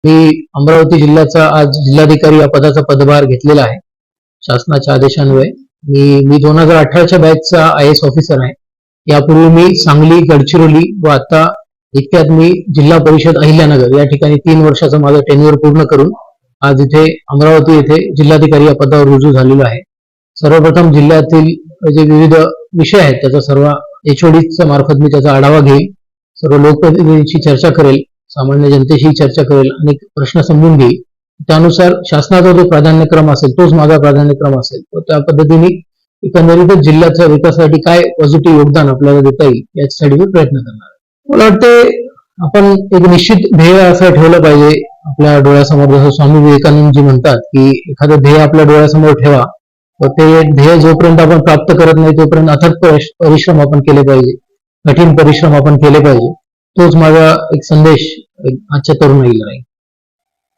मी अमरावती जिल्ह्याचा आज जिल्हाधिकारी या पदाचा पदभार घेतलेला आहे शासनाच्या आदेशान्वये. मी 2018च्या बॅचचा IAS ऑफिसर आहे. यापूर्वी मी सांगली, गडचिरोली व आता इतक्यात मी जिल्हा परिषद अहिल्यानगर या ठिकाणी 3 वर्षाचा माझा टेन्युअर पूर्ण करून आज इथे अमरावती येथे जिल्हाधिकारी या पदावर रुजू झालेलो आहे. सर्वप्रथम जिल्ह्यातील जे विविध विषय आहेत त्याचा सर्व HODच्या मार्फत मी त्याचा आढावा घेईल, सर्व लोकप्रतिनिधींशी चर्चा करेल, सामान्य जनतेशी चर्चा करेल आणि प्रश्न समजून घेईल. त्यानुसार शासनाचा जो प्राधान्यक्रम असेल तोच माझा प्राधान्यक्रम असेल. तर त्या पद्धतीने एकंदरीतच जिल्ह्याच्या विकासासाठी काय पॉझिटिव्ह योगदान आपल्याला देता येईल याच्यासाठी मी प्रयत्न करणार आहे. मला वाटते आपण एक निश्चित ध्येय असं ठेवलं पाहिजे आपल्या डोळ्यासमोर. जसं स्वामी विवेकानंदजी म्हणतात की एखादं ध्येय आपल्या डोळ्यासमोर ठेवा, तर ते ध्येय जोपर्यंत आपण प्राप्त करत नाही तोपर्यंत अथक परिश्रम आपण केले पाहिजे, कठीण परिश्रम आपण केले पाहिजे. तोच माझा एक संदेश आजच्या तरुणाईला राहील.